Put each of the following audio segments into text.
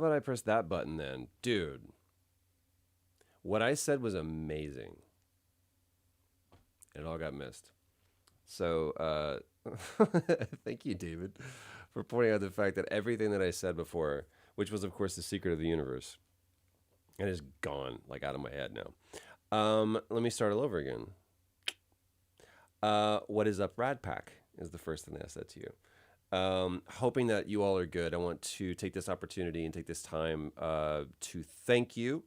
glad I pressed that button then. Dude, what I said was amazing. It all got missed. So, thank you, David, for pointing out the fact that everything that I said before, which was, of course, the secret of the universe, it is gone, like out of my head now. Let me start all over again. What is up, Rad Pack? Is the first thing I said to you. Hoping that you all are good. I want to take this opportunity and take this time to thank you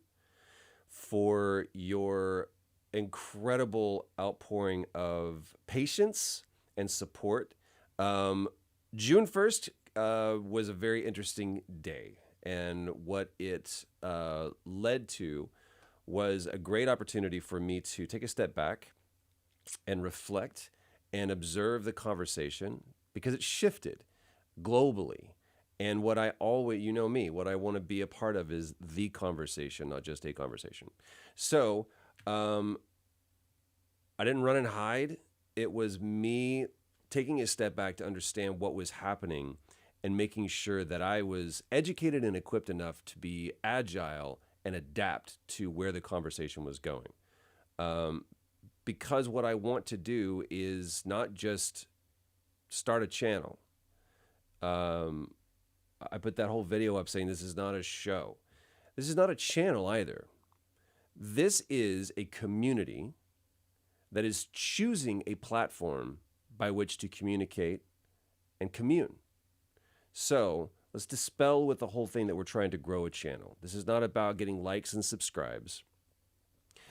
for your incredible outpouring of patience and support. June 1st was a very interesting day, and what it led to was a great opportunity for me to take a step back and reflect and observe the conversation because it shifted globally. And what I always, you know me, what I want to be a part of is the conversation, not just a conversation. So I didn't run and hide. It was me taking a step back to understand what was happening and making sure that I was educated and equipped enough to be agile and adapt to where the conversation was going. Because what I want to do is not just start a channel. I put that whole video up saying this is not a show. This is not a channel either. This is a community that is choosing a platform by which to communicate and commune. So let's dispel with the whole thing that we're trying to grow a channel. This is not about getting likes and subscribes.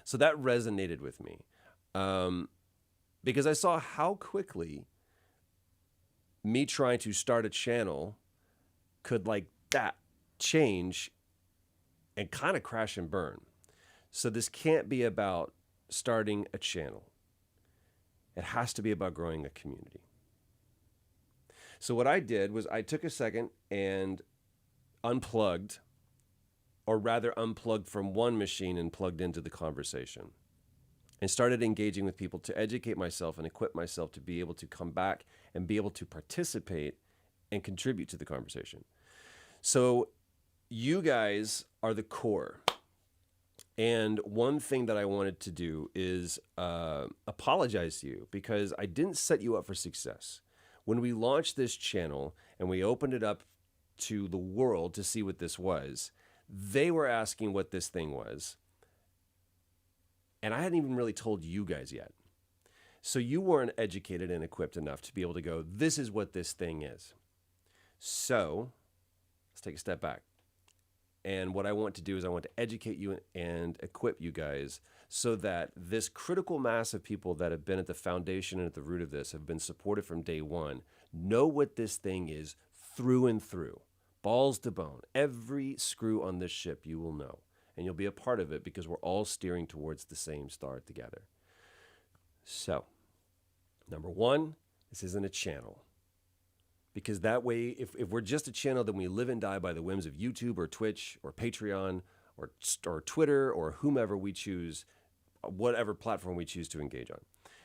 So that resonated with me because I saw how quickly me trying to start a channel could like that change and kind of crash and burn. So this can't be about starting a channel. It has to be about growing a community. So what I did was I took a second and unplugged, or rather unplugged from one machine and plugged into the conversation, and started engaging with people to educate myself and equip myself to be able to come back and be able to participate and contribute to the conversation. So you guys are the core. And one thing that I wanted to do is apologize to you because I didn't set you up for success. When we launched this channel and we opened it up to the world to see what this was, they were asking what this thing was. And I hadn't even really told you guys yet. So you weren't educated and equipped enough to be able to go, this is what this thing is. So let's take a step back. And what I want to do is I want to educate you and equip you guys so that this critical mass of people that have been at the foundation and at the root of this have been supported from day one, know what this thing is through and through, balls to bone. Every screw on this ship you will know, and you'll be a part of it because we're all steering towards the same star together. So, number one, this isn't a channel. Because that way, if we're just a channel, then we live and die by the whims of YouTube or Twitch or Patreon or Twitter or whomever we choose, whatever platform we choose to engage on.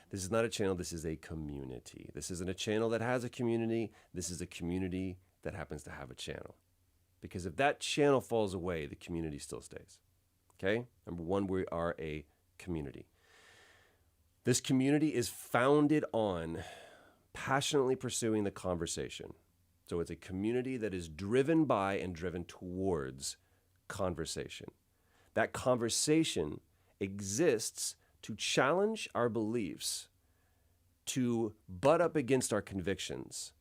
This is not a channel. This is a community. This isn't a channel that has a community. This is a community that happens to have a channel. Because if that channel falls away, the community still stays. Okay? Number one, we are a community. This community is founded on passionately pursuing the conversation. So it's a community that is driven by and driven towards conversation. That conversation exists to challenge our beliefs, to butt up against our convictions,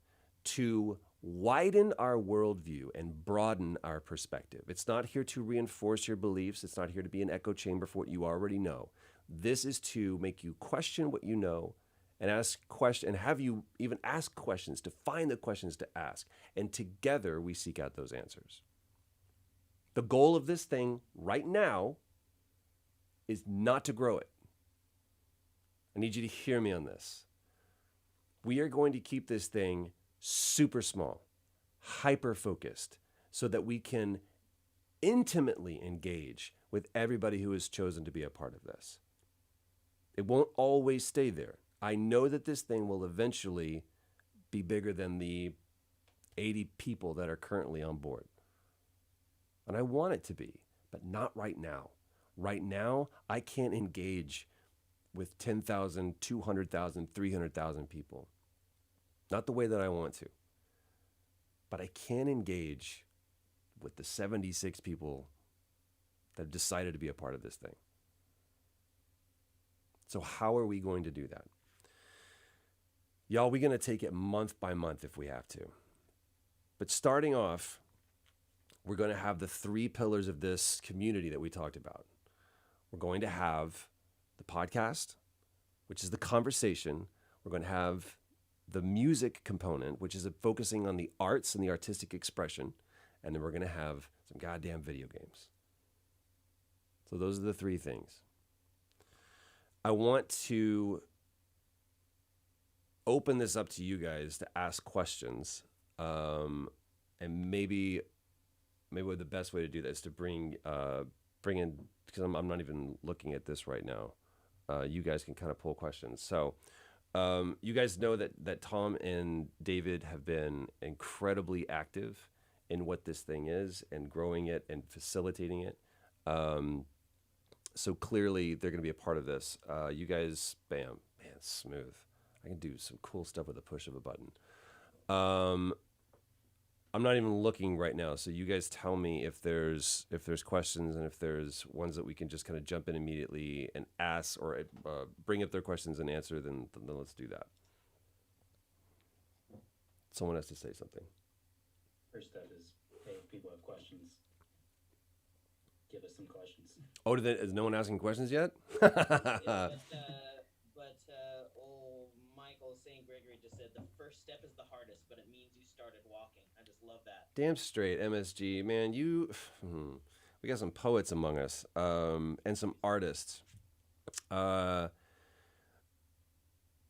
to widen our worldview and broaden our perspective. It's not here to reinforce your beliefs. It's not here to be an echo chamber for what you already know. This is to make you question what you know and ask questions, and have you even ask questions, to find the questions to ask. And together we seek out those answers. The goal of this thing right now is not to grow it. I need you to hear me on this. We are going to keep this thing super small, hyper-focused, so that we can intimately engage with everybody who has chosen to be a part of this. It won't always stay there. I know that this thing will eventually be bigger than the 80 people that are currently on board. And I want it to be, but not right now. Right now, I can't engage with 10,000, 200,000, 300,000 people. Not the way that I want to. But I can engage with the 76 people that have decided to be a part of this thing. So how are we going to do that? Y'all, we're going to take it month by month if we have to. But starting off, we're going to have the 3 pillars of this community that we talked about. We're going to have the podcast, which is the conversation. We're going to have the music component, which is focusing on the arts and the artistic expression. And then we're going to have some goddamn video games. So those are the 3 things. I want to open this up to you guys to ask questions. And maybe the best way to do that is to bring in, because I'm not even looking at this right now. You guys can kind of pull questions. So you guys know that Tom and David have been incredibly active in what this thing is and growing it and facilitating it. So clearly they're going to be a part of this. You guys, bam, man, smooth. I can do some cool stuff with a push of a button. I'm not even looking right now, so you guys tell me if there's questions and if there's ones that we can just kind of jump in immediately and ask or bring up their questions and answer. Then let's do that. Someone has to say something. First step is, hey, if people have questions, give us some questions. Oh, is no one asking questions yet? Old Michael St. Gregory just said the first step is the hardest, but it means you started walking. I just love that. Damn straight, MSG. Man, we got some poets among us, and some artists.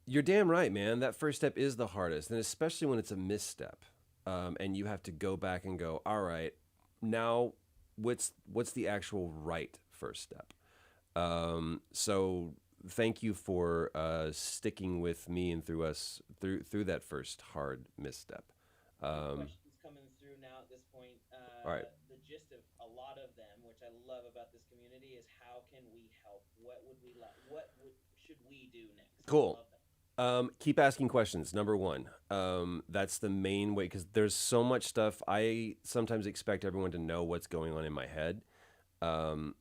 You're damn right, man. That first step is the hardest, and especially when it's a misstep, and you have to go back and go, all right, now what's the actual right first step? So thank you for sticking with me and through that first hard misstep. Questions coming through now at this point. All right. The gist of a lot of them, which I love about this community, is how can we help? What would we like? Should we do next? Cool. Keep asking questions. Number 1. That's the main way, because there's so much stuff. I sometimes expect everyone to know what's going on in my head. And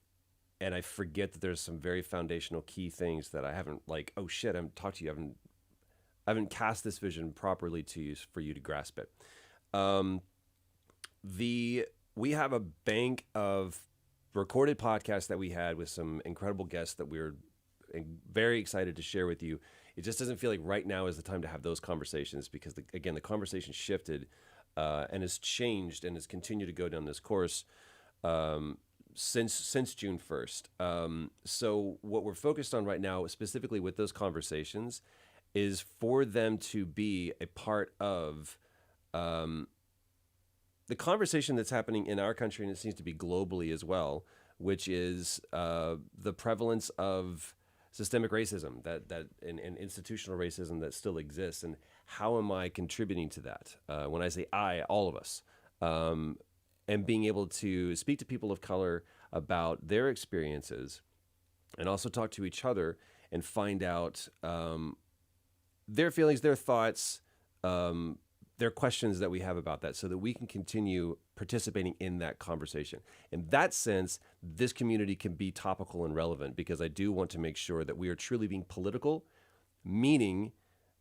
I forget that there's some very foundational key things that I haven't, like, oh shit, I haven't talked to you. I haven't cast this vision properly to you for you to grasp it. We have a bank of recorded podcasts that we had with some incredible guests that we're very excited to share with you. It just doesn't feel like right now is the time to have those conversations because, the conversation shifted and has changed and has continued to go down this course since June 1st. So what we're focused on right now, specifically with those conversations, is for them to be a part of the conversation that's happening in our country, and it seems to be globally as well, which is the prevalence of systemic racism and institutional racism that still exists, and how am I contributing to that? When I say I, all of us, and being able to speak to people of color about their experiences, and also talk to each other and find out their feelings, their thoughts, their questions that we have about that, so that we can continue participating in that conversation. In that sense, this community can be topical and relevant, because I do want to make sure that we are truly being political, meaning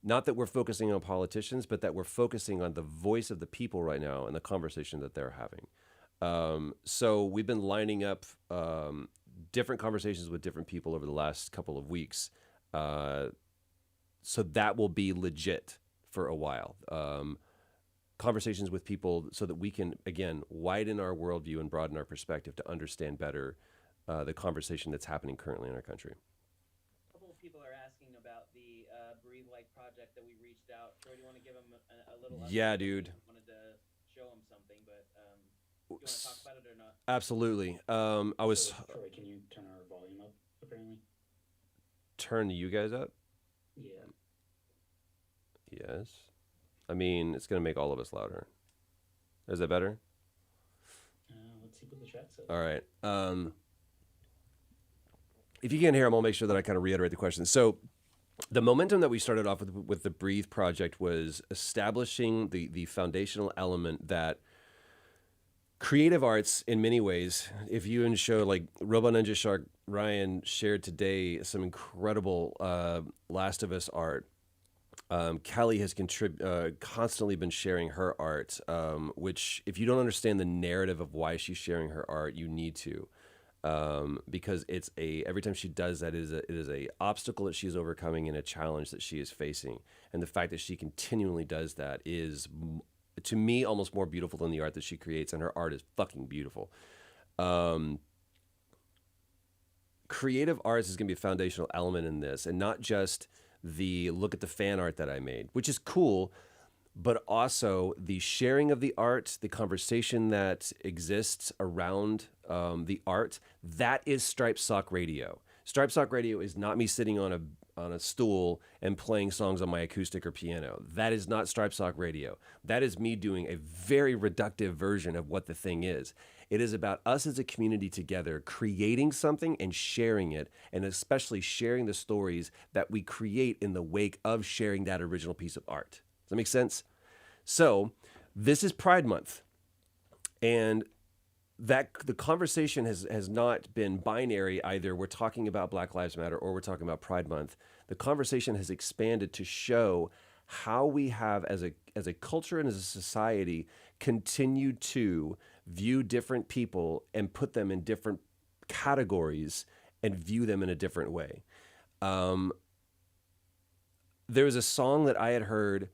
not that we're focusing on politicians, but that we're focusing on the voice of the people right now and the conversation that they're having. So we've been lining up different conversations with different people over the last couple of weeks. So that will be legit for a while. Conversations with people so that we can, again, widen our worldview and broaden our perspective to understand better the conversation that's happening currently in our country. A couple of people are asking about the Breathe Light project that we reached out. Troy, do you want to give them a little update? Yeah, dude. I wanted to show them something, but do you want to talk about it or not? Absolutely. So, Troy, can you turn our volume up, apparently? Turn you guys up? Yeah. Yes. I mean, it's going to make all of us louder. Is that better? Let's Let's see what the chat says. All right. If you can't hear him, I'll make sure that I kind of reiterate the question. So the momentum that we started off with the Breathe project was establishing the foundational element that creative arts, in many ways, if you and show like Robo Ninja Shark Ryan shared today some incredible Last of Us art. Kelly has constantly been sharing her art, which if you don't understand the narrative of why she's sharing her art, you need to. Because every time she does that, it is a obstacle that she's overcoming and a challenge that she is facing. And the fact that she continually does that is, to me, almost more beautiful than the art that she creates, and her art is fucking beautiful. Creative arts is going to be a foundational element in this, and not just the look at the fan art that I made, which is cool, but also the sharing of the art, the conversation that exists around the art. That is Striped Sock Radio. Striped Sock Radio is not me sitting on a stool and playing songs on my acoustic or piano. That is not Striped Sock Radio. That is me doing a very reductive version of what the thing is. It is about us as a community together creating something and sharing it, and especially sharing the stories that we create in the wake of sharing that original piece of art. Does that make sense? So this is Pride Month, and that the conversation has not been binary either. We're talking about Black Lives Matter or we're talking about Pride Month. The conversation has expanded to show how we have, as a culture and as a society, continued to view different people and put them in different categories and view them in a different way. There was a song that I had heard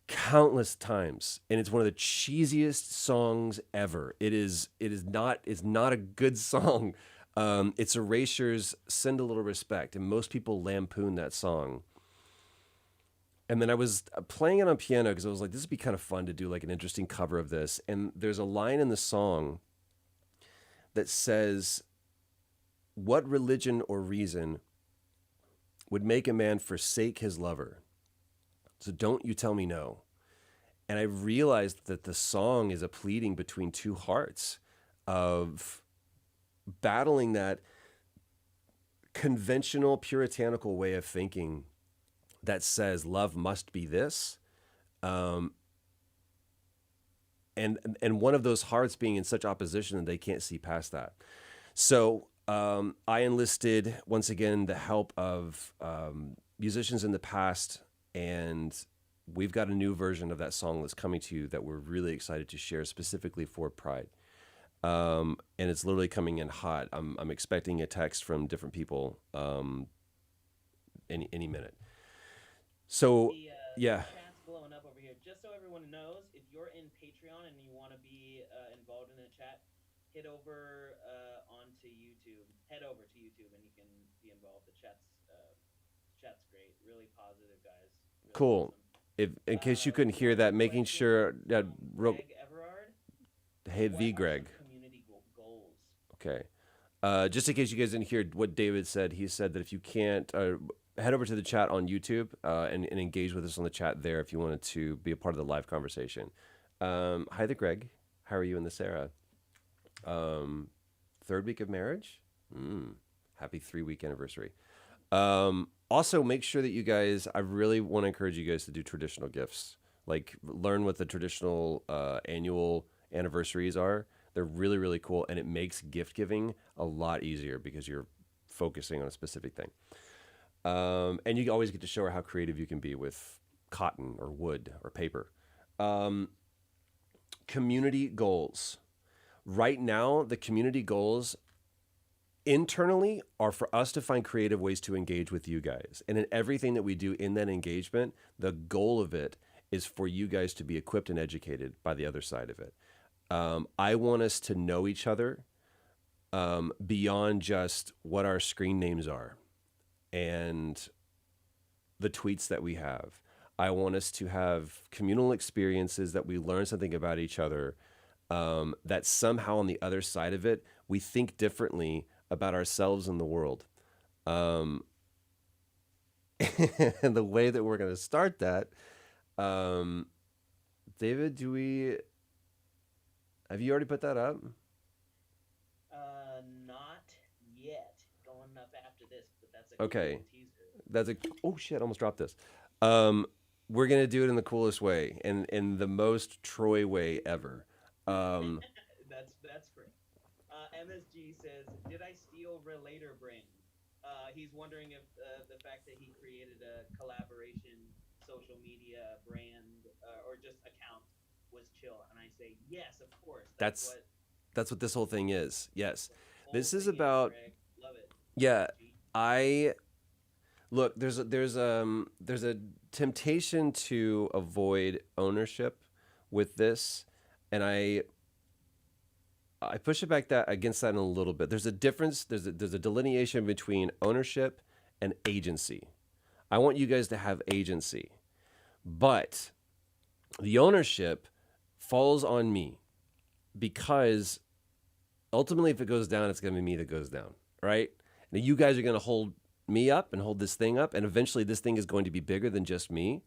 countless times, and it's one of the cheesiest songs ever. It's not a good song. It's Erasure's "Send a Little Respect," and most people lampoon that song. And then I was playing it on piano because I was like, this would be kind of fun to do like an interesting cover of this. And there's a line in the song that says, "What religion or reason would make a man forsake his lover? So don't you tell me no." And I realized that the song is a pleading between two hearts of battling that conventional puritanical way of thinking that says love must be this. And one of those hearts being in such opposition that they can't see past that. So I enlisted, once again, the help of musicians in the past, and we've got a new version of that song that's coming to you that we're really excited to share specifically for Pride. And it's literally coming in hot. I'm expecting a text from different people any minute. So, yeah. Chat's blowing up over here. Just so everyone knows, if you're in Patreon and you want to be involved in the chat, head over onto YouTube. Head over to YouTube and you can be involved. The chat's great. Really positive, guys. Really Cool. awesome. In case you couldn't hear that, making sure that Greg Everard. hey, What the are Greg. some community goals? Okay. Just in case you guys didn't hear what David said, he said that if you can't, head over to the chat on YouTube and engage with us on the chat there if you wanted to be a part of the live conversation. Hi there, Greg. How are you in this era? Third week of marriage? Happy 3-week anniversary. Also, make sure that you guys, I really want to encourage you guys to do traditional gifts. Like, learn what the traditional annual anniversaries are. They're really, really cool, and it makes gift giving a lot easier because you're focusing on a specific thing. And you always get to show her how creative you can be with cotton or wood or paper. Community goals. Right now, the community goals internally are for us to find creative ways to engage with you guys. And in everything that we do in that engagement, the goal of it is for you guys to be equipped and educated by the other side of it. I want us to know each other beyond just what our screen names are and the tweets that we have. I want us to have communal experiences that we learn something about each other, that somehow on the other side of it, we think differently about ourselves and the world. And the way that we're going to start that, David, have you already put that up? That's a cool Okay. teaser. That's a oh shit, I almost dropped this. We're gonna do it in the coolest way and in the most Troy way ever. Um, That's great. MSG says, "Did I steal Relator brand?" He's wondering if the fact that he created a collaboration social media brand or just account was chill, and I say yes, of course. That's that's what that's what this whole thing is. Yes, the whole this is thing is, about Greg. Love it. yeah. MSG. I look. There's a temptation to avoid ownership with this, and I push it back that against that in a little bit. There's a difference. There's a delineation between ownership and agency. I want you guys to have agency, but the ownership falls on me because ultimately, if it goes down, it's going to be me that goes down, right? Now, you guys are going to hold me up and hold this thing up, and eventually, this thing is going to be bigger than just me.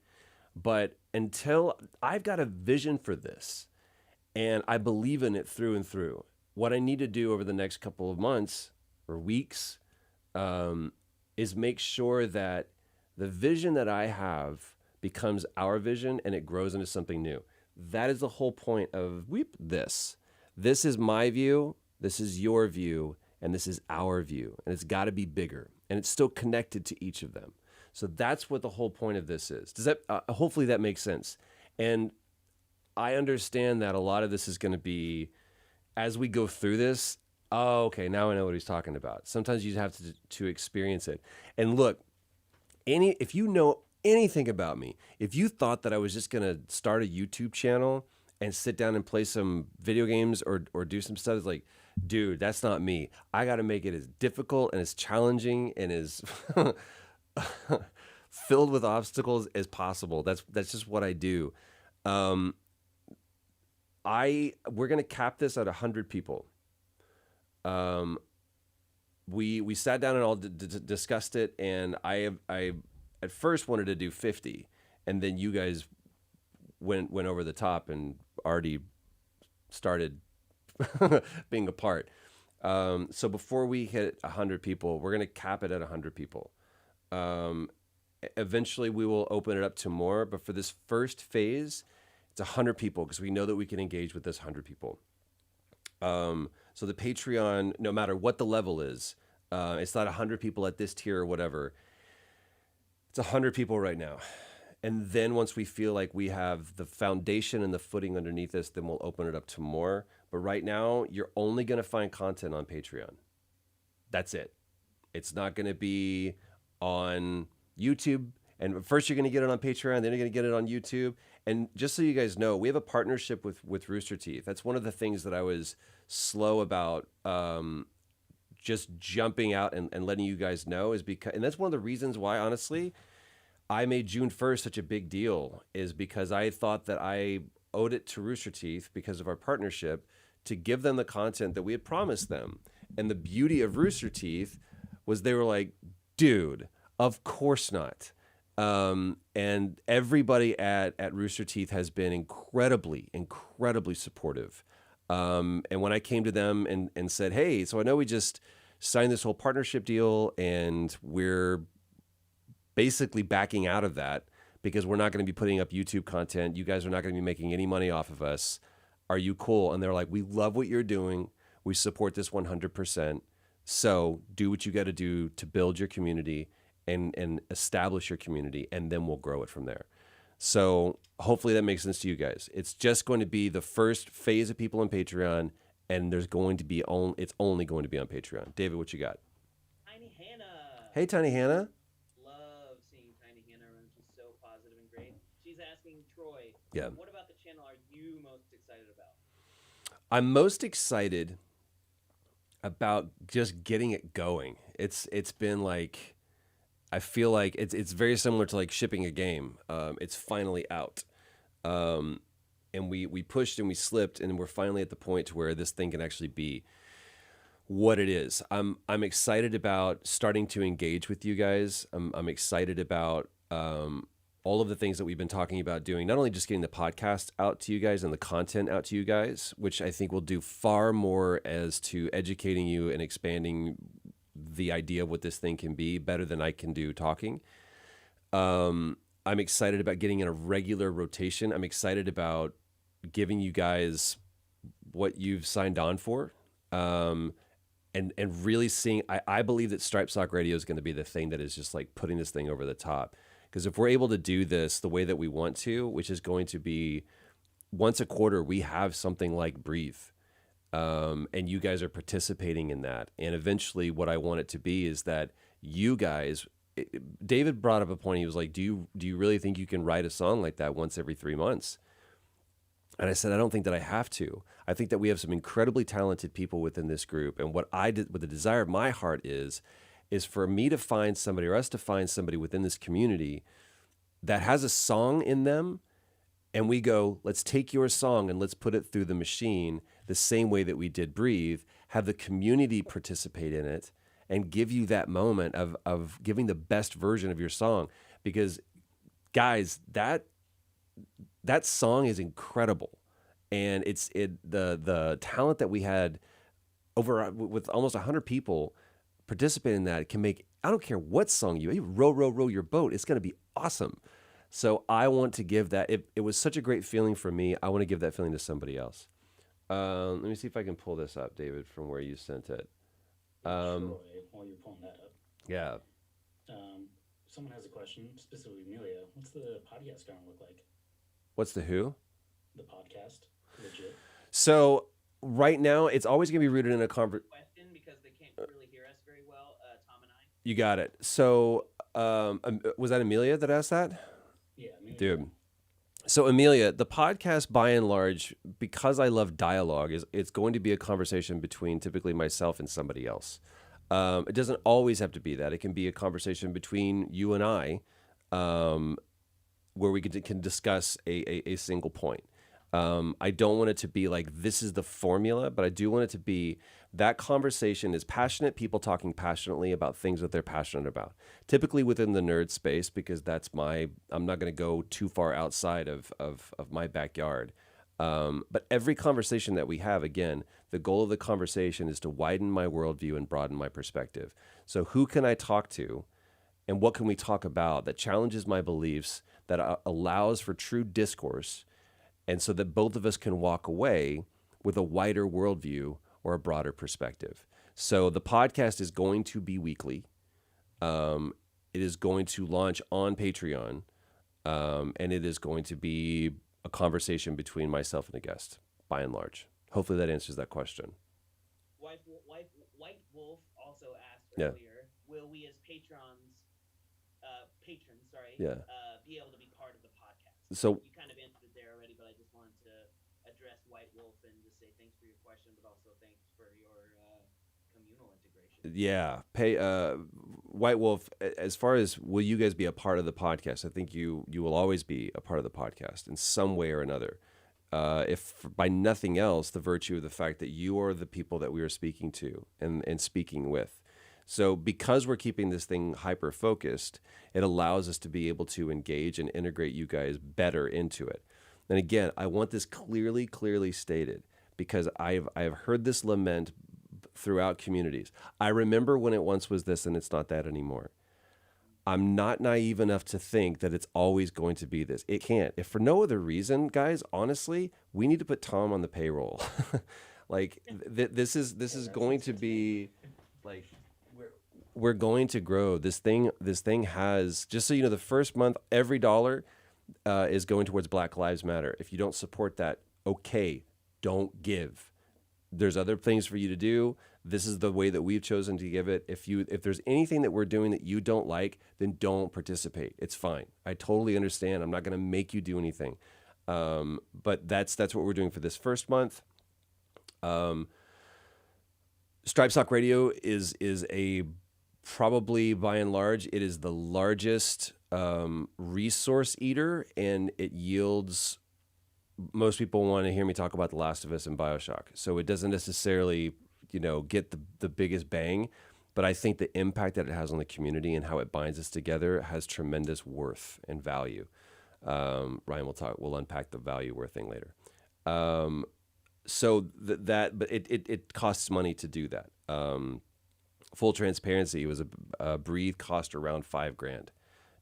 But until I've got a vision for this, and I believe in it through and through. What I need to do over the next couple of months or weeks is make sure that the vision that I have becomes our vision and it grows into something new. That is the whole point of Weep This. This is my view, this is your view, and this is our view. And it's got to be bigger. And it's still connected to each of them. So that's what the whole point of this is. Does that hopefully that makes sense. And I understand that a lot of this is going to be, as we go through this, oh, okay, now I know what he's talking about. Sometimes you have to experience it. And look, if you know anything about me, if you thought that I was just going to start a YouTube channel and sit down and play some video games or do some stuff, it's like, dude, that's not me. I got to make it as difficult and as challenging and as filled with obstacles as possible. That's just what I do. We're gonna cap this at 100 people. We sat down and all discussed it, and I at first wanted to do 50, and then you guys went over the top and already started being apart. So before we hit 100 people, we're gonna cap it at 100 people. Eventually, we will open it up to more, but for this first phase, it's 100 people because we know that we can engage with this 100 people. So the Patreon, no matter what the level is, it's not 100 people at this tier or whatever. It's 100 people right now. And then once we feel like we have the foundation and the footing underneath us, then we'll open it up to more. But right now, you're only going to find content on Patreon. That's it. It's not going to be on YouTube. And first you're going to get it on Patreon, then you're going to get it on YouTube. And just so you guys know, we have a partnership with Rooster Teeth. That's one of the things that I was slow about just jumping out and letting you guys know is because, and that's one of the reasons why, honestly, I made June 1st such a big deal, is because I thought that I owed it to Rooster Teeth because of our partnership to give them the content that we had promised them. And the beauty of Rooster Teeth was they were like, dude, of course not. And everybody at Rooster Teeth has been incredibly supportive. And when I came to them and said, hey, so I know we just signed this whole partnership deal and we're basically backing out of that because we're not going to be putting up YouTube content. You guys are not going to be making any money off of us. Are you cool? And they're like, we love what you're doing. We support this 100%. So do what you got to do to build your community and establish your community, and then we'll grow it from there. So hopefully that makes sense to you guys. It's just going to be the first phase of people on Patreon, and it's only going to be on Patreon. David, what you got? Tiny Hannah. Hey, Tiny Hannah. Love seeing Tiny Hannah run. She's so positive and great. She's asking Troy, Yeah. what about the channel are you most excited about? I'm most excited about just getting it going. It's been like, I feel like it's very similar to like shipping a game. It's finally out. And we pushed and we slipped, and we're finally at the point to where this thing can actually be what it is. I'm excited about starting to engage with you guys. I'm excited about all of the things that we've been talking about doing, not only just getting the podcast out to you guys and the content out to you guys, which I think will do far more as to educating you and expanding the idea of what this thing can be better than I can do talking. I'm excited about getting in a regular rotation. I'm excited about giving you guys what you've signed on for. And really seeing, I believe that Stripe Sock Radio is going to be the thing that is just like putting this thing over the top. Because if we're able to do this the way that we want to, which is going to be once a quarter, we have something like Breathe. And you guys are participating in that. And eventually what I want it to be is that you guys, David brought up a point. He was like, do you really think you can write a song like that once every 3 months? And I said, I don't think that I have to. I think that we have some incredibly talented people within this group. And what the desire of my heart is for me to find somebody, or us to find somebody within this community that has a song in them. And we go, let's take your song and let's put it through the machine the same way that we did Breathe, have the community participate in it, and give you that moment of giving the best version of your song. Because, guys, that song is incredible, and the talent that we had with almost 100 people participate in that can make, I don't care what song you row your boat, it's going to be awesome. So I want to give that. It was such a great feeling for me. I want to give that feeling to somebody else. Let me see if I can pull this up, David, from where you sent it. Troy, while you're pulling that up, Yeah. someone has a question, specifically Amelia. What's the podcast going to look like? What's the who? The podcast, legit. So right now, it's always going to be rooted in a Question, because they can't really hear us very well, Tom and I. You got it. So was that Amelia that asked that? Yeah, Amelia. Dude. So Amelia, the podcast by and large, because I love dialogue, it's going to be a conversation between typically myself and somebody else. It doesn't always have to be that. It can be a conversation between you and I, where we can discuss a single point. I don't want it to be like, this is the formula, but I do want it to be that conversation is passionate people talking passionately about things that they're passionate about. Typically within the nerd space, because I'm not going to go too far outside of my backyard. But every conversation that we have, again, the goal of the conversation is to widen my worldview and broaden my perspective. So who can I talk to, and what can we talk about that challenges my beliefs, that allows for true discourse, and so that both of us can walk away with a wider worldview or a broader perspective. So the podcast is going to be weekly. It is going to launch on Patreon, and it is going to be a conversation between myself and a guest, by and large. Hopefully that answers that question. White Wolf also asked Yeah. earlier, will we as patrons, Yeah. be able to be part of the podcast? So You kind of answered it there already, but I just wanted to address White Wolf and just say thanks for your question, but also thanks for your communal integration. yeah, White Wolf, as far as will you guys be a part of the podcast, I think you will always be a part of the podcast in some way or another. If by nothing else, the virtue of the fact that you are the people that we are speaking to and speaking with. So because we're keeping this thing hyper-focused, it allows us to be able to engage and integrate you guys better into it. And again, I want this clearly stated, because I've heard this lament throughout communities. I remember when it once was this and it's not that anymore. I'm not naive enough to think that it's always going to be this. It can't. If for no other reason, guys, honestly, we need to put Tom on the payroll. Like this is going to be like we're going to grow. This thing has, just so you know, the first month, every dollar is going towards Black Lives Matter. If you don't support that, okay, don't give. There's other things for you to do. This is the way that we've chosen to give it. If there's anything that we're doing that you don't like, then don't participate. It's fine. I totally understand. I'm not going to make you do anything. But that's what we're doing for this first month. Stripe Sock Radio is a probably, by and large, it is the largest resource eater, and it yields. Most people want to hear me talk about The Last of Us and BioShock, so it doesn't necessarily, get the biggest bang, but I think the impact that it has on the community and how it binds us together has tremendous worth and value. Ryan we'll unpack the value worth thing later. So but it costs money to do that. full transparency, it was a Breathe cost around $5,000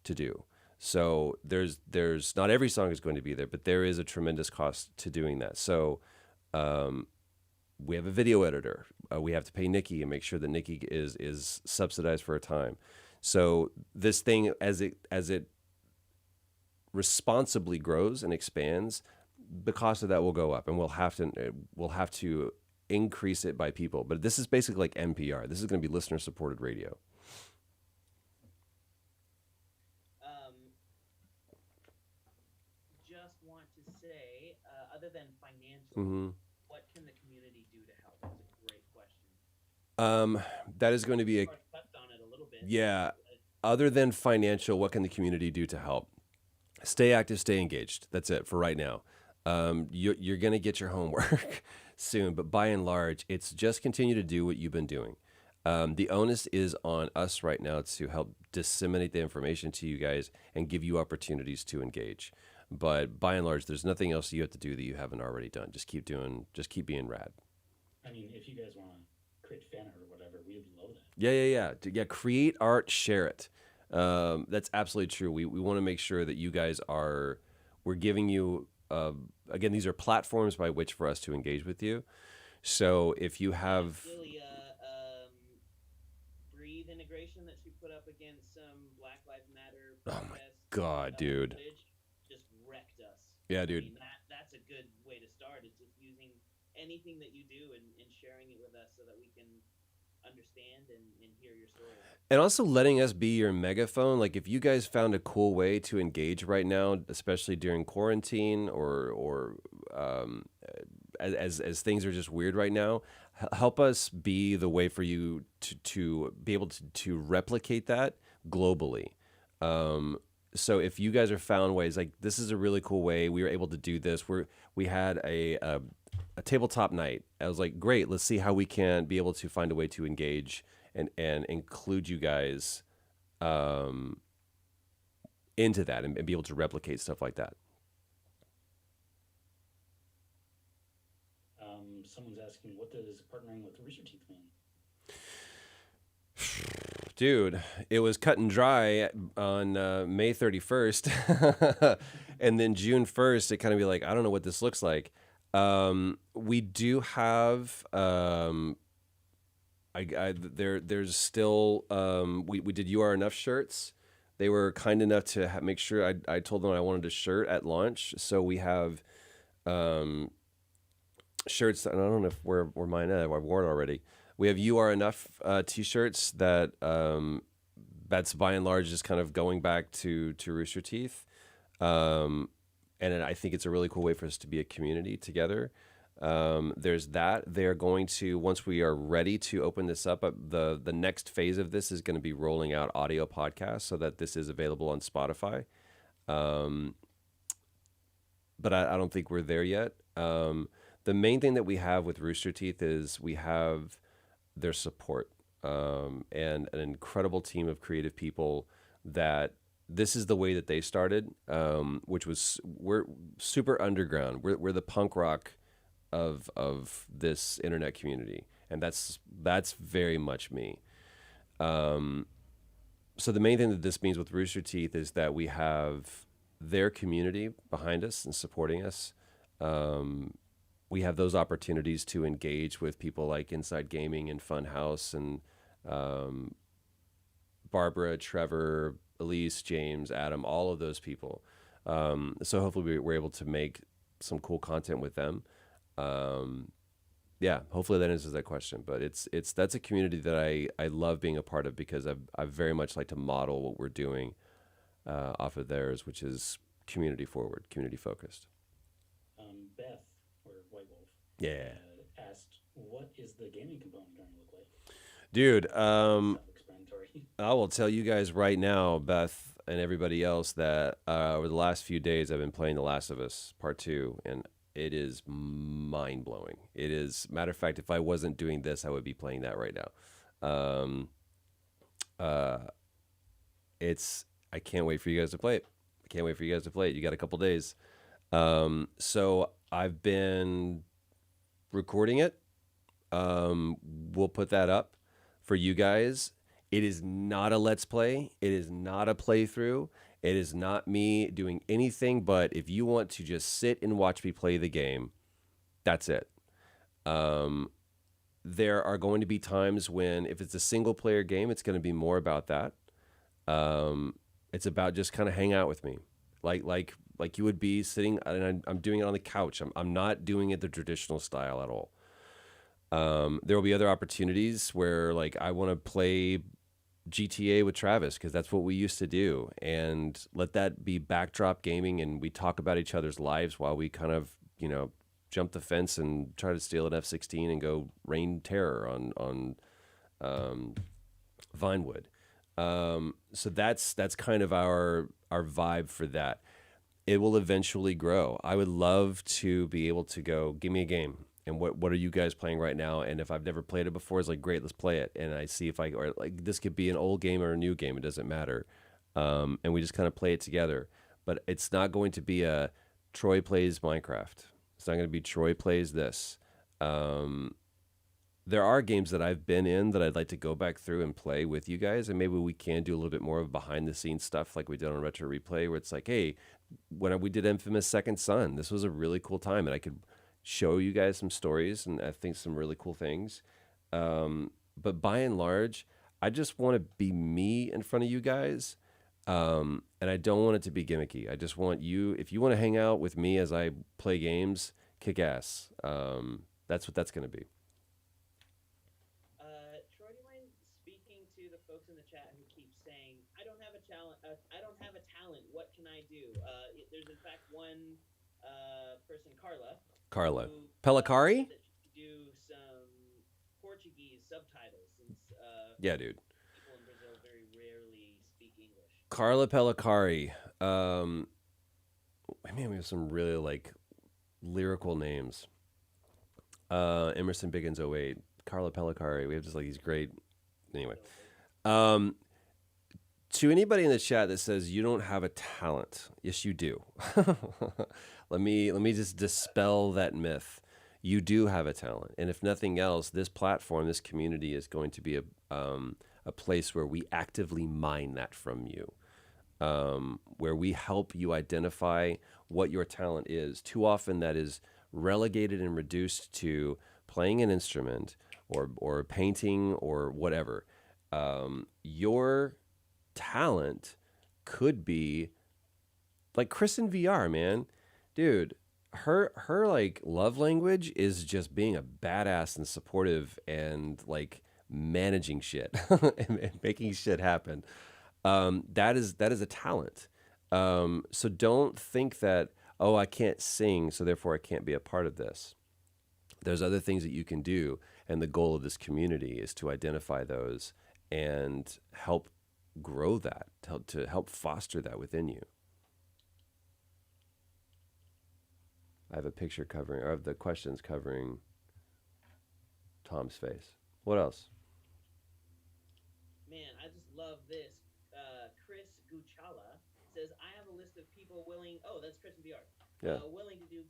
to do. So there's not every song is going to be there, but there is a tremendous cost to doing that. So we have a video editor. We have to pay Nikki and make sure that Nikki is subsidized for a time. So this thing, as it responsibly grows and expands, the cost of that will go up, and we'll have to increase it by people. But this is basically like NPR. This is going to be listener supported radio. Just want to say, other than financial, Mm-hmm. what can the community do to help? That's a great question. That is going to be Or touched on it a little bit. yeah. Other than financial, what can the community do to help? Stay active, stay engaged. That's it for right now. You're going to get your homework soon, but by and large, it's just continue to do what you've been doing. The onus is on us right now to help disseminate the information to you guys and give you opportunities to engage. But by and large, there's nothing else you have to do that you haven't already done. Just keep being rad. I mean, if you guys want to create fan art or whatever, we would love that. Yeah. Create art, share it. That's absolutely true. We want to make sure that you guys we're giving you, again, these are platforms by which for us to engage with you. So if you have, Really, Breathe integration that she put up against some Black Lives Matter oh my protest, God, dude. footage just wrecked us. Yeah, I dude. mean, that's a good way to start. It's just using anything that you do and sharing it with us so that we can understand and hear your story. And also letting us be your megaphone. Like if you guys found a cool way to engage right now, especially during quarantine or as things are just weird right now, help us be the way for you to be able to replicate that globally. So if you guys are found ways like this is a really cool way we were able to do this, we had a tabletop night. I was like, great, let's see how we can be able to find a way to engage and include you guys into that and be able to replicate stuff like that. Someone's asking, what does partnering with Rooster Teeth mean? Dude, it was cut and dry on May 31st. And then June 1st, it kind of be like, I don't know what this looks like. We do have, there's still, we did You Are Enough shirts. They were kind enough to make sure I told them I wanted a shirt at launch. So we have, shirts, and I don't know if where mine at. I've worn already. We have You Are Enough t-shirts that's by and large just kind of going back to Rooster Teeth. And I think it's a really cool way for us to be a community together. There's that. They're going to, once we are ready to open this up, the next phase of this is going to be rolling out audio podcasts so that this is available on Spotify. But I don't think we're there yet. The main thing that we have with Rooster Teeth is we have their support and an incredible team of creative people that this is the way that they started, which was we're super underground. We're the punk rock of this internet community, and that's very much me. So the main thing that this means with Rooster Teeth is that we have their community behind us and supporting us. We have those opportunities to engage with people like Inside Gaming and Funhouse and Barbara, Trevor, Elise, James, Adam, all of those people. So hopefully we're able to make some cool content with them. Yeah, hopefully that answers that question. But that's a community that I love being a part of because I very much like to model what we're doing off of theirs, which is community forward, community focused. Beth, or White Wolf, Yeah. Asked, what is the gaming component going to look like? Dude, Self-explanatory. I will tell you guys right now, Beth and everybody else, that over the last few days I've been playing The Last of Us Part 2, and it is mind-blowing. It is, matter of fact, if I wasn't doing this, I would be playing that right now. I can't wait for you guys to play it. You got a couple days. So I've been recording it. We'll put that up. for you guys. It is not a let's play. It is not a playthrough. It is not me doing anything but if you want to just sit and watch me play the game, that's it. There are going to be times when, if it's a single player game, it's going to be more about that. It's about just kind of hang out with me, like you would be sitting, and I'm doing it on the couch. I'm not doing it the traditional style at all. There will be other opportunities where, like, I want to play GTA with Travis because that's what we used to do, and let that be backdrop gaming, and we talk about each other's lives while we kind of, jump the fence and try to steal an F-16 and go rain terror on Vinewood. So that's kind of our vibe for that. It will eventually grow. I would love to be able to go, give me a game. And what are you guys playing right now? And if I've never played it before, it's like, great, let's play it. And I see if or like, this could be an old game or a new game. It doesn't matter. And we just kind of play it together. But it's not going to be a Troy plays Minecraft. It's not going to be Troy plays this. There are games that I've been in that I'd like to go back through and play with you guys, and maybe we can do a little bit more of behind the scenes stuff like we did on Retro Replay, where it's like, hey, when we did Infamous Second Son, this was a really cool time, and I could show you guys some stories and I think some really cool things. But by and large, I just want to be me in front of you guys, and I don't want it to be gimmicky. I just want you, if you want to hang out with me as I play games, kick ass. That's what that's going to be. Troy, do you mind speaking to the folks in the chat who keep saying, "I don't have a talent. I don't have a talent. What can I do?" There's in fact one person, Carla who, Pellicari? that she could do some Portuguese subtitles since Yeah, dude. people in Brazil very rarely speak English. Carla Pellicari. Man, we have some really like lyrical names. Emerson Biggins 08, Carla Pellicari. We have just like these great. Anyway, to anybody in the chat that says you don't have a talent, yes, you do. Let me just dispel that myth. You do have a talent, and if nothing else, this platform, this community, is going to be a place where we actively mine that from you, where we help you identify what your talent is. Too often, that is relegated and reduced to playing an instrument or painting or whatever. Your talent could be like Chris in VR, man. Dude, her like love language is just being a badass and supportive and like managing shit and making shit happen. That is a talent. So don't think that, oh, I can't sing, so therefore I can't be a part of this. There's other things that you can do, and the goal of this community is to identify those and help grow that, to help foster that within you. I have a picture covering, or of the questions covering Tom's face. What else? Man, I just love this. Chris Guchala says, "I have a list of people willing." Oh, that's Chris in VR. Yeah. Willing to do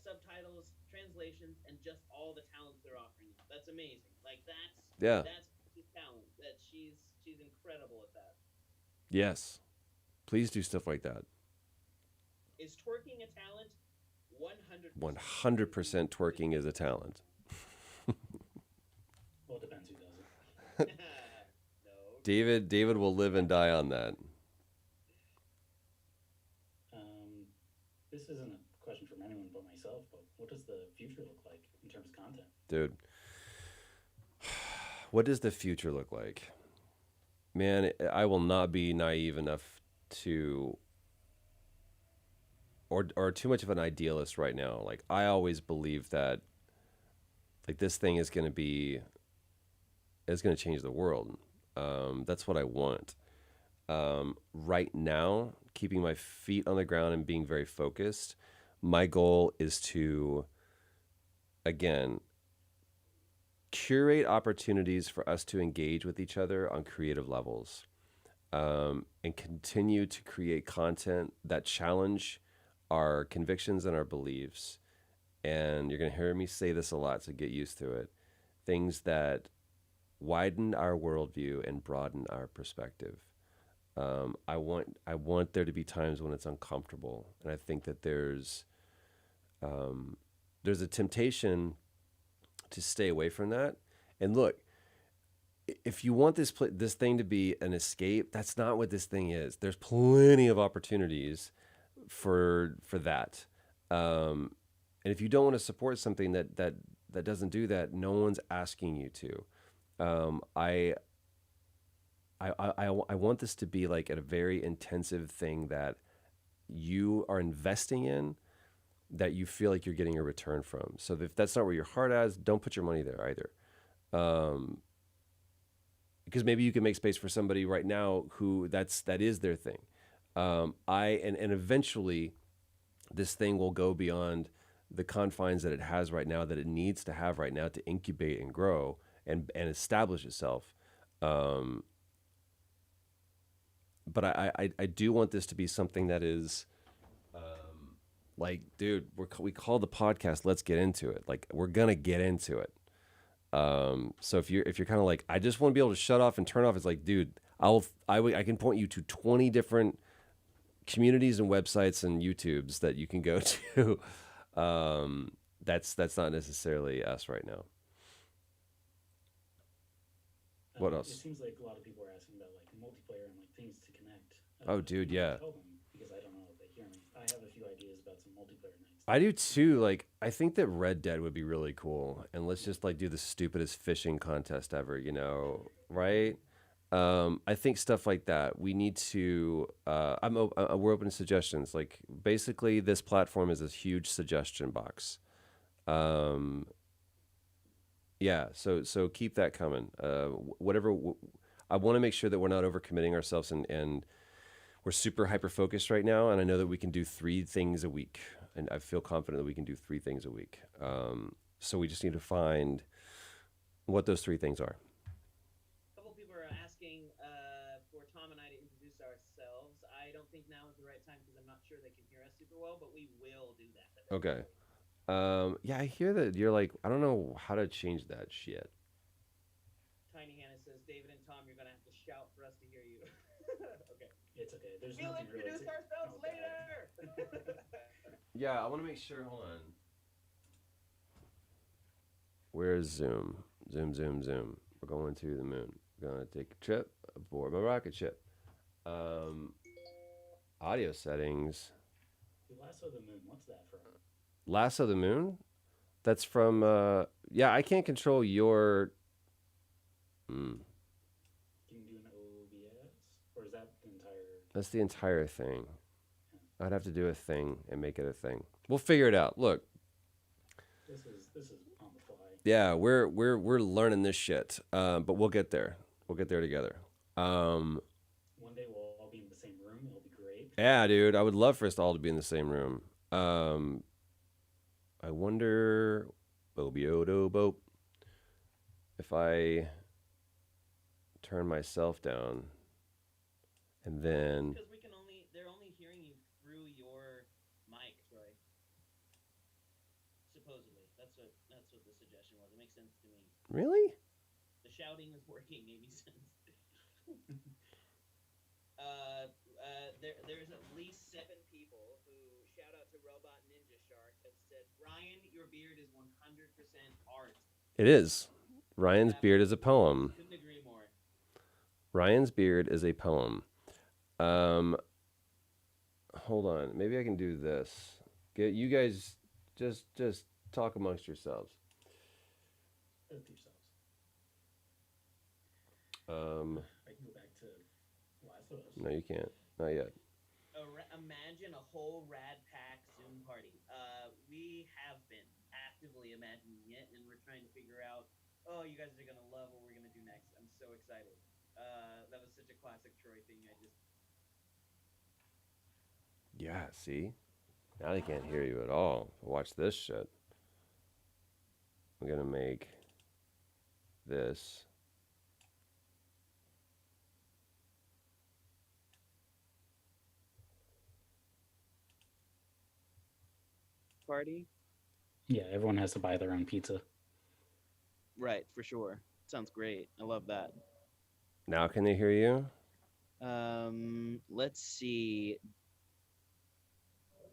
subtitles, translations, and just all the talents they're offering. That's amazing. Like that's his talent. That she's incredible at that. Yes. Please do stuff like that. Is twerking a talent? 100% twerking is a talent. Well, it depends who does it. No. David will live and die on that. This isn't a question from anyone but myself, but what does the future look like in terms of content? Dude, what does the future look like? Man, I will not be naive enough to, or too much of an idealist right now. Like, I always believe that, like, this thing is going to change the world. That's what I want. Right now, keeping my feet on the ground and being very focused, my goal is to, again, curate opportunities for us to engage with each other on creative levels, and continue to create content that challenge our convictions and our beliefs. And you're going to hear me say this a lot, so get used to it. Things that widen our worldview and broaden our perspective. I want there to be times when it's uncomfortable, and I think that there's a temptation to stay away from that. And look, if you want this thing to be an escape, that's not what this thing is. There's plenty of opportunities for that. And if you don't want to support something that doesn't do that, no one's asking you to. I want this to be like a very intensive thing that you are investing in, that you feel like you're getting a return from. So if that's not where your heart is, don't put your money there either. Because maybe you can make space for somebody right now who that is their thing. And eventually this thing will go beyond the confines that it has right now, that it needs to have right now to incubate and grow and establish itself. But I do want this to be something that is like, dude, we call the podcast "Let's Get Into It." Like, we're gonna get into it. So if you're kind of like, I just want to be able to shut off and turn off, it's like, dude, I can point you to 20 different communities and websites and YouTubes that you can go to. That's not necessarily us right now. What else? It seems like a lot of people are asking about like multiplayer and like things to connect. Oh, dude, yeah. Tell them, because I don't know if they hear me. I have a few ideas about some multiplayer nights. I do too. Like, I think that Red Dead would be really cool, and let's just like do the stupidest fishing contest ever, right? I think stuff like that. We need to. We're open to suggestions. Like, basically, this platform is this huge suggestion box. Yeah. So keep that coming. Whatever. I want to make sure that we're not overcommitting ourselves, and we're super hyper focused right now. And I know that we can do 3 things a week, and I feel confident that we can do 3 things a week. So we just need to find what those 3 things are. A couple people are asking for Tom and I to introduce ourselves. I don't think now is the right time because I'm not sure they can hear us super well, but we will do that. Okay. Yeah, I hear that you're like, I don't know how to change that shit. Tiny Hannah says, David and Tom, you're going to have to shout for us to hear you. Okay. It's okay. There's We'll nothing really introduce to... ourselves Okay. later! Yeah, I want to make sure. Hold on. Where's Zoom? Zoom. We're going to the moon. We're going to take a trip aboard my rocket ship. Audio settings. Lasso of the Moon, what's that from? Lasso the Moon? That's from, yeah, I can't control your... Can you do an OBS? Or is that the entire... That's the entire thing. I'd have to do a thing and make it a thing. We'll figure it out. Look. This is on the fly. Yeah, we're learning this shit. But we'll get there. We'll get there together. One day we'll all be in the same room. It'll be great. Yeah, dude. I would love for us all to be in the same room. I wonder, Bobiodo, if I turn myself down and then... Because they're only hearing you through your mic, Troy. Supposedly. That's what the suggestion was. It makes sense to me. Really? The shouting is working, made me sense. There's at least 7 people who shout out to Robot Ninja Shark that said, Ryan, your beard is 100% art. It is. Ryan's beard is a poem. Couldn't agree more. Ryan's beard is a poem. Hold on. Maybe I can do this. Get you guys just talk amongst yourselves. With yourselves. I can go back to Last of Us. No, you can't. Not yet. Imagine a whole Rad Pack Zoom party. We have been actively imagining it, and we're trying to figure out, oh, you guys are going to love what we're going to do next. I'm so excited. That was such a classic Troy thing. Yeah, see? Now they can't hear you at all. Watch this shit. I'm going to make this. Party? Yeah, everyone has to buy their own pizza. Right, for sure. Sounds great. I love that. Now can they hear you? Let's see.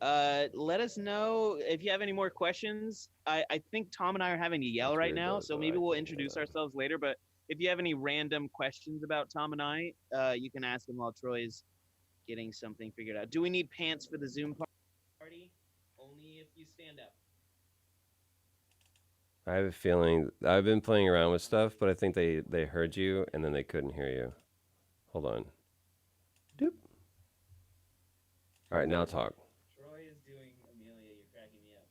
Let us know if you have any more questions. I think Tom and I are having to yell That's right weird, now, though, so so maybe I we'll can't hear introduce that. ourselves later. But if you have any random questions about Tom and I, you can ask him while Troy's getting something figured out. Do we need pants for the Zoom party? Only if you stand up. I have a feeling I've been playing around with stuff, but I think they heard you and then they couldn't hear you. Hold on. Doop. All right, now talk. Troy is doing Amelia. You're cracking me up.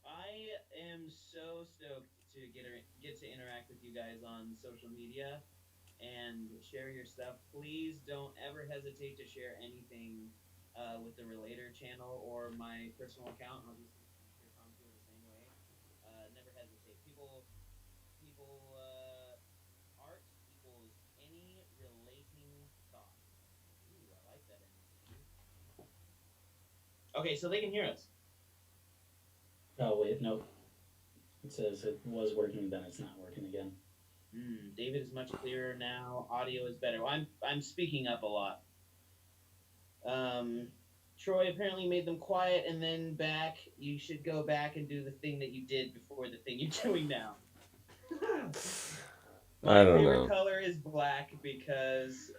I am so stoked to get to interact with you guys on social media and share your stuff. Please don't ever hesitate to share anything with the Relator channel or my personal account. Obviously, I'm sure Tom feels the same way. Never hesitate. People, art equals any relating thought. Ooh, I like that energy. Okay, so they can hear us. Oh wait, nope. It says it was working, then it's not working again. David is much clearer now. Audio is better. I'm speaking up a lot. Troy apparently made them quiet and then back. You should go back and do the thing that you did before the thing you're doing now. I My don't favorite know. color is black because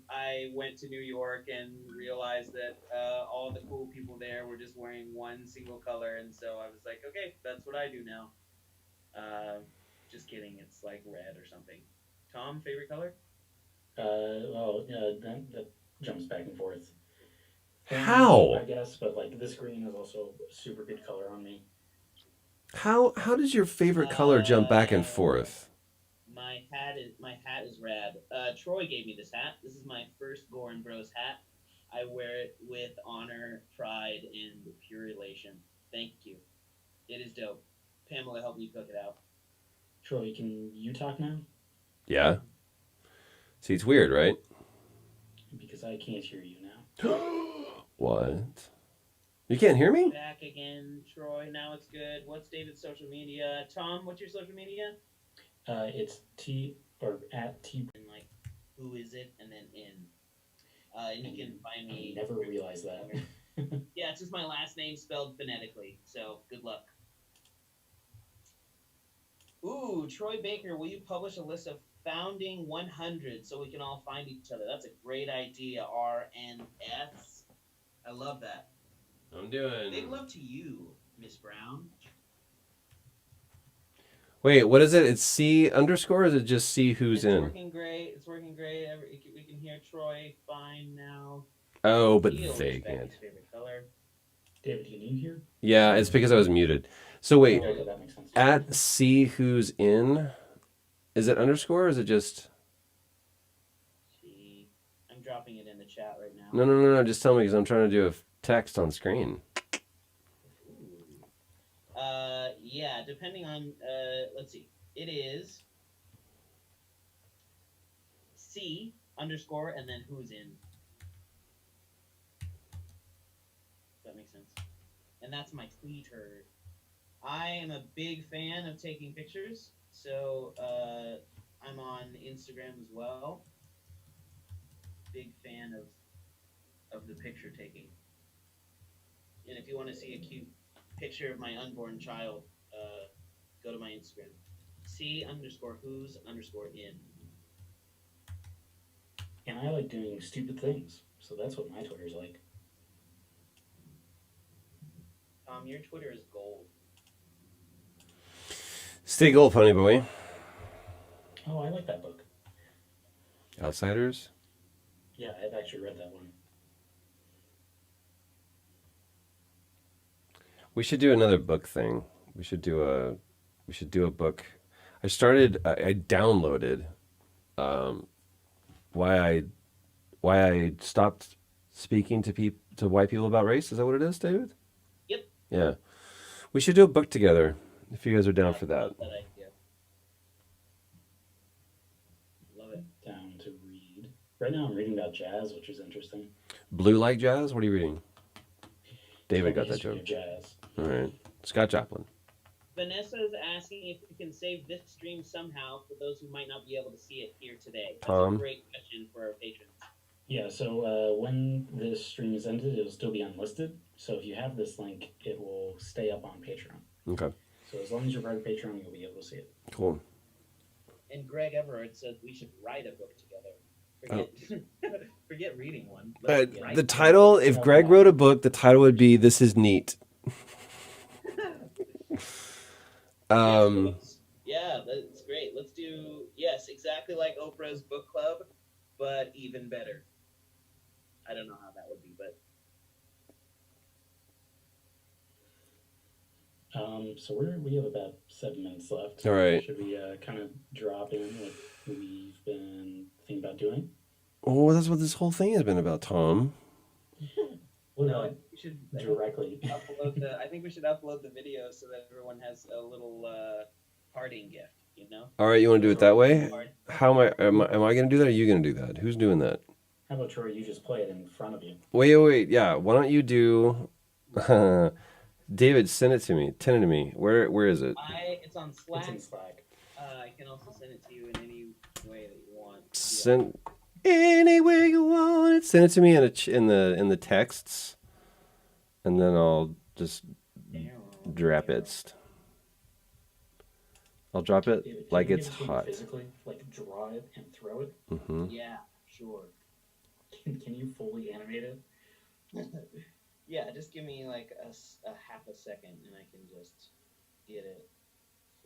I went to New York and realized that all the cool people there were just wearing one single color, and so I was like, okay, that's what I do now. Just kidding. It's like red or something. Tom, favorite color? Well, yeah, that jumps back and forth. How? I guess, but like this green is also a super good color on me. How does your favorite color jump back and forth? My hat is rad. Troy gave me this hat. This is my first Gorin Bros hat. I wear it with honor, pride, and pure elation. Thank you. It is dope. Pamela helped me cook it out. Troy, can you talk now? Yeah. See, it's weird, right? Because I can't hear you now. What? You can't hear me? Back again, Troy. Now it's good. What's David's social media? Tom, what's your social media? It's T or at T. And like, who is it? And then in. And you can find me. I never realized that. Yeah, it's just my last name spelled phonetically. So good luck. Ooh, Troy Baker, will you publish a list of founding 100 so we can all find each other? That's a great idea. RNS. I love that. I'm doing. Big love to you, Miss Brown. Wait, what is it? It's C underscore, or is it just see who's It's in? working great. It's working great. We can hear Troy fine now. Oh, but Teal they is can't. Becky's favorite color. David, can you hear? Yeah, it's because I was muted. So wait, Okay, that makes sense. at see who's in, is it underscore or is it just? See, I'm dropping it in the chat right now. No. Just tell me because I'm trying to do a text on screen. Yeah, depending on, let's see. It is C underscore and then who's in. Does that make sense? And that's my Twitter. I am a big fan of taking pictures, so I'm on Instagram as well. Big fan of the picture taking. And if you want to see a cute picture of my unborn child, go to my Instagram. C underscore who's underscore in. And I like doing stupid things, so that's what my Twitter's like. Your Twitter is gold. Stay gold, Pony Boy. Oh, I like that book. Outsiders. Yeah, I've actually read that one. We should do another book thing. We should do a book. I downloaded why I stopped speaking to white people about race. Is that what it is, David? Yep. Yeah. We should do a book together if you guys are down for that. Love that idea. Love it. Down to read. Right now I'm reading about jazz, which is interesting. Blue like jazz? What are you reading? David got that History joke. of jazz. All right. Scott Joplin. Vanessa is asking if we can save this stream somehow for those who might not be able to see it here today. That's Tom? a great question for our patrons. Yeah, so when this stream is ended, it'll still be unlisted. So if you have this link, it will stay up on Patreon. Okay. So as long as you're part of Patreon, you'll be able to see it. Cool. And Greg Everett says we should write a book together. Forget reading one. The title, if Greg wrote a book, the title would be "This Is Neat." Yeah, that's great. Let's do exactly like Oprah's book club, but even better. I don't know how that would be, but so we have about 7 minutes left. All right. Should we kind of drop in what we've been thinking about doing? Oh, that's what this whole thing has been about, Tom. What no, I about think we should directly? I think we should upload the video so that everyone has a little parting gift. You know. All right, you want to do it that way? How am I going to do that? Or are you going to do that? Who's doing that? How about Troy? You just play it in front of you. Wait. Yeah. Why don't you do? David, send it to me. Send it to me. Where is it? It's on Slack. It's in Slack. I can also send it to you in any way that you want. Send any way you want it. Send it to me in the texts, and then I'll just drop it. I'll drop it David, like you it's give it to me hot. Physically, like draw it and throw it. Mm-hmm. Yeah, sure. Can you fully animate it? Yeah, just give me like a half a second, and I can just get it.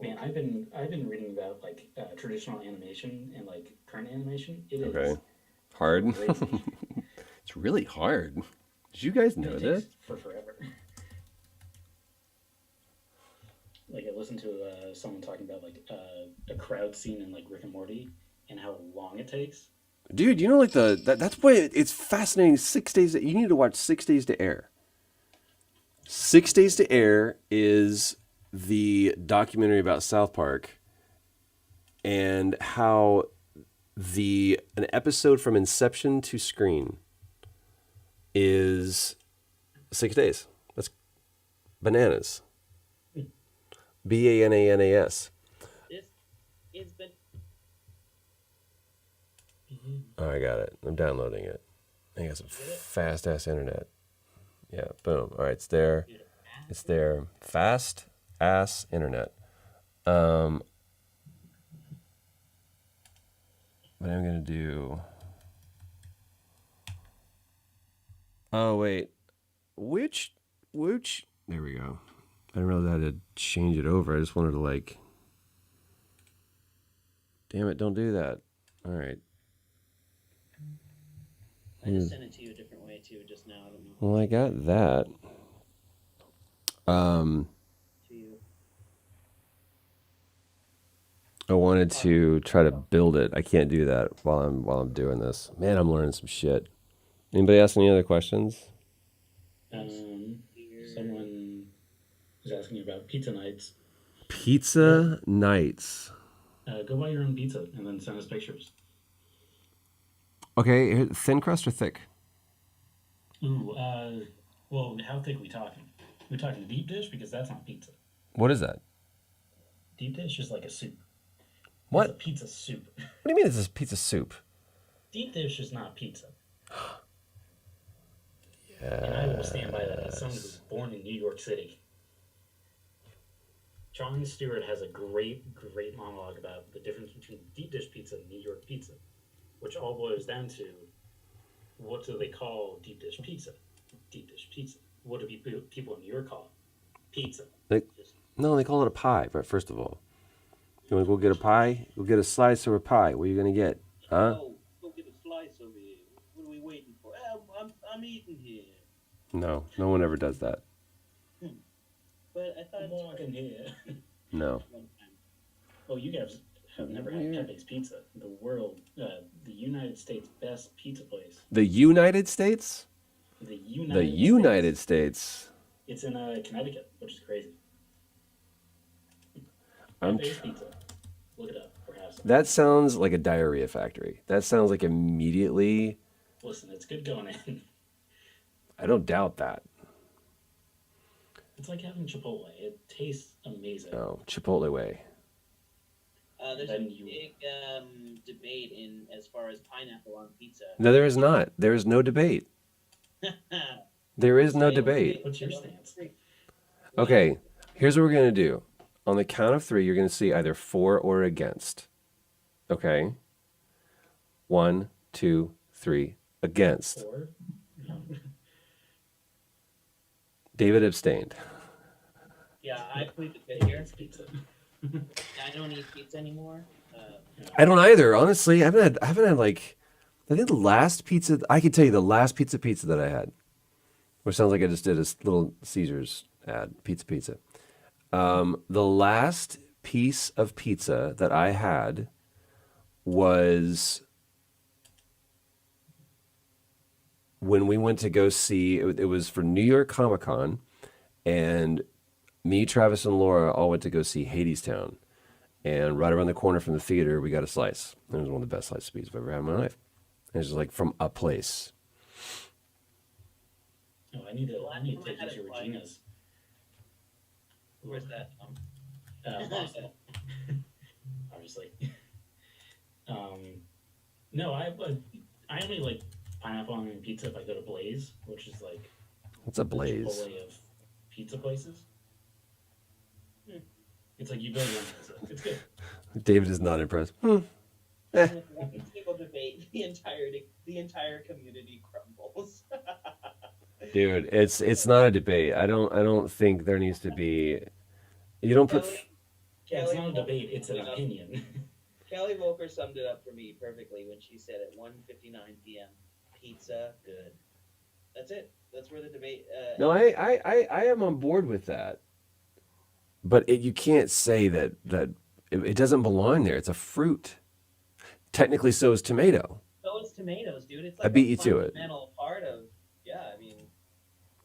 Man, I've been reading about like traditional animation and like current animation. It is Okay. Hard. crazy. It's really hard. Did you guys know It that? takes for forever. Like I listened to someone talking about like a crowd scene in like Rick and Morty and how long it takes. Dude, you know, like that's why it's fascinating. 6 days. You need to watch 6 Days to Air. 6 Days to Air is the documentary about South Park and how an episode from inception to screen is 6 days. That's bananas. BANANAS. It's been. Oh, I got it. I'm downloading it. I got some fast ass internet. Yeah, boom. All right, it's there. It's there. Fast ass internet. What I'm gonna do. Oh wait, which? There we go. I didn't realize I had to change it over. I just wanted to like. Damn it! Don't do that. All right. I just sent it to you a different way too, just now. I don't know. Well, I got that. To you. I wanted to try to build it. I can't do that while I'm doing this. Man, I'm learning some shit. Anybody ask any other questions? Someone was asking you about pizza nights. Pizza nights. Go buy your own pizza and then send us pictures. Okay, thin crust or thick? Ooh, well, how thick are we talking? We're talking deep dish because that's not pizza. What is that? Deep dish is like a soup. What? It's a pizza soup. What do you mean it's this pizza soup? Deep dish is not pizza. Yeah. And I will stand by that as someone who was born in New York City. Jon Stewart has a great monologue about the difference between deep dish pizza and New York pizza, which all boils down to what do they call deep dish pizza? Deep dish pizza. What do people in New York call it? Pizza. No, they call it a pie. But first of all, you want to go get a pie? Go get a slice of a pie. What are you gonna get? Huh? Oh, go get a slice over here. What are we waiting for? I'm eating here. No, no one ever does that. But I thought I'm walking here. No. Oh, you guys have never had Pepe's Pizza, the United States best pizza place. The United States? The The United States. It's in Connecticut, which is crazy. I'm Pepe's Pizza. Look it up, perhaps. That sounds like a diarrhea factory. That sounds like immediately. Listen, it's good going in. I don't doubt that. It's like having Chipotle. It tastes amazing. amazing. Oh, Chipotle way. There's Then a you- big debate in as far as pineapple on pizza. No, there is not. There is no debate. There is no debate. What's your stance? Okay, here's what we're going to do. On the count of 3, you're going to see either for or against. Okay? 1, 2, 3, against. Or David abstained. Yeah, I plead the fifth here. it's pizza. I don't eat pizza anymore. I don't either, honestly. I haven't had like, I think the last pizza, I can tell you the last pizza that I had, which sounds like I just did a little Caesar's ad, pizza. The last piece of pizza that I had was when we went to go see, it was for New York Comic Con, and me, Travis, and Laura all went to go see Hadestown. And right around the corner from the theater, we got a slice. It was one of the best slices of pizza I've ever had in my life. It was just like from a place. Oh, I need to take you to Regina's. Where's that? Boston. Obviously. No, I only like pineapple on pizza if I go to Blaze, which is like What's a the Blaze? Chipotle of pizza places. It's like you build your own pizza. It's good. David is not impressed. People debate the entire community crumbles. Dude, it's not a debate. I don't think there needs to be. You don't put. Yeah, it's not a debate. It's an opinion. Kelly Volker summed it up for me perfectly when she said at 1:59 p.m. pizza good. That's it. That's where the debate. No, I am on board with that. But you can't say that it doesn't belong there. It's a fruit. Technically, so is tomato. So is tomatoes, dude. It's I like beat a you to it. fundamental part of. Yeah, I mean,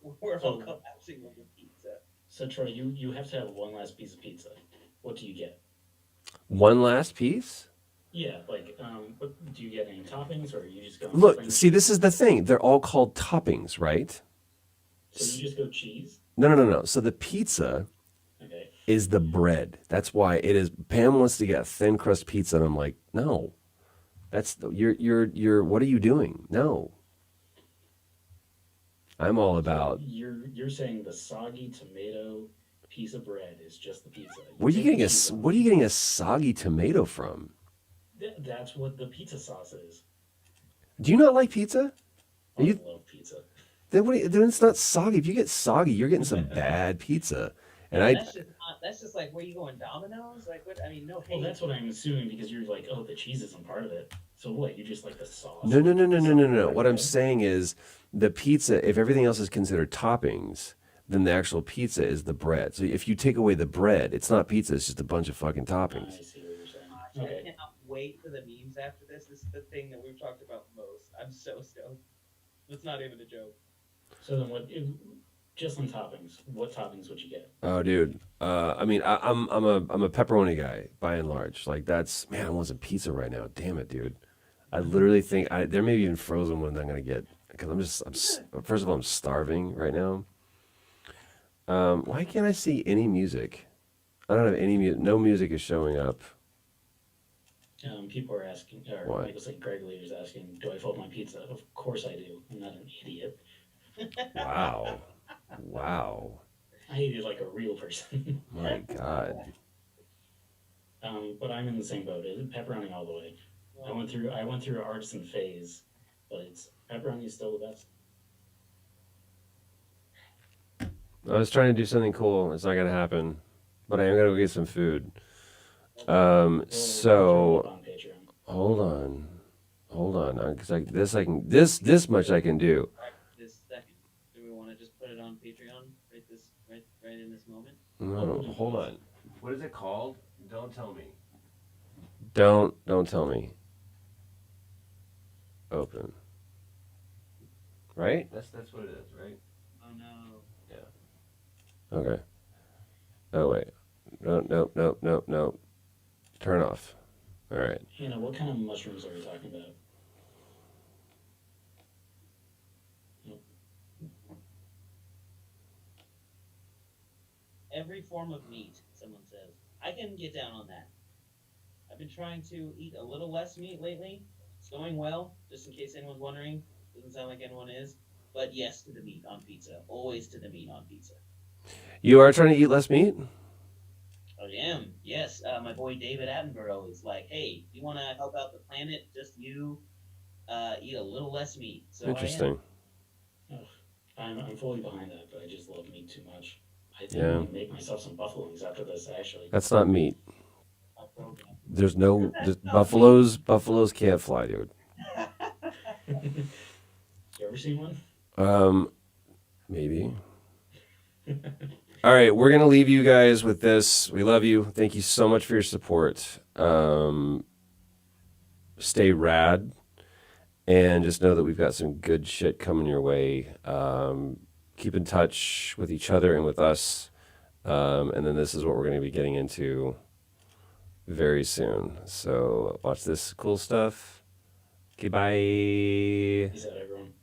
we're all collapsing over pizza. So Troy, you have to have one last piece of pizza. What do you get? One last piece? Yeah, like what, do you get any toppings, or you just go? Look, see, this is the thing. They're all called toppings, right? So you just go cheese. No. So the pizza Okay. is the bread. That's why it is. Pam wants to get a thin crust pizza, and I'm like, no. That's you're. What are you doing? No. I'm all about. You're saying the soggy tomato piece of bread is just the pizza. What are you take getting cheese off. What are you getting a soggy tomato from? That's what the pizza sauce is. Do you not like pizza? I You- love pizza. Then it's not soggy. If you get soggy, you're getting some bad pizza. And That's just like where you going, Domino's? Like what? I mean, no hate. Well, that's what I'm assuming because you're like, oh, the cheese isn't part of it. So what? You just like the sauce? no. What I'm saying is the pizza. If everything else is considered toppings, then the actual pizza is the bread. So if you take away the bread, it's not pizza. It's just a bunch of fucking I toppings. see what you're saying. I Okay. cannot wait for the memes after this. This is the thing that we've talked about most. I'm so stoked. It's not even a joke. So then what? Just on toppings, what toppings would you get? Oh, dude. I mean, I'm a pepperoni guy by and large. Like that's man, I want some pizza right now. Damn it, dude. I literally think there may be even frozen ones I'm gonna get because first of all I'm starving right now. Why can't I see any music? I don't have any music. No music is showing up. People are asking, or What? Michael St. Gregory is asking, do I fold my pizza? Of course I do. I'm not an idiot. Wow. Wow. I eat it like a real person. My God. But I'm in the same boat. It's pepperoni all the way. I went through an artisan phase, but pepperoni is still the best. I was trying to do something cool. It's not gonna happen, but I am gonna go get some food. We'll So throw it up on Patreon. hold on, because this much I can do. This second, do we want to just put it on Patreon right in this moment? No, hold on. What is it called? Don't tell me. Don't tell me. Open. Right? That's what it is, right? Oh no. Okay. Oh wait. No. Turn off. All right. Hannah, what kind of mushrooms are we talking about? every form of meat. Someone says I can get down on that. I've been trying to eat a little less meat lately. It's going well. Just in case anyone's wondering, doesn't sound like anyone is. But yes to the meat on pizza. Always to the meat on pizza. You are trying to eat less meat? I am. Yes. My boy David Attenborough is like, hey, you want to help out the planet? Just you eat a little less meat. So Interesting. I'm fully behind that, but I just love meat too much. I think Yeah. I'm gonna make myself some buffalo wings after this. Actually, That's not meat. I'll throw it down. There's no buffaloes can't fly, dude. you ever seen one? Maybe. All right, we're gonna leave you guys with this. We love you. Thank you so much for your support. Stay rad, and just know that we've got some good shit coming your way. Keep in touch with each other and with us, and then this is what we're gonna be getting into very soon. So watch this cool stuff. Okay, bye. Peace out, everyone.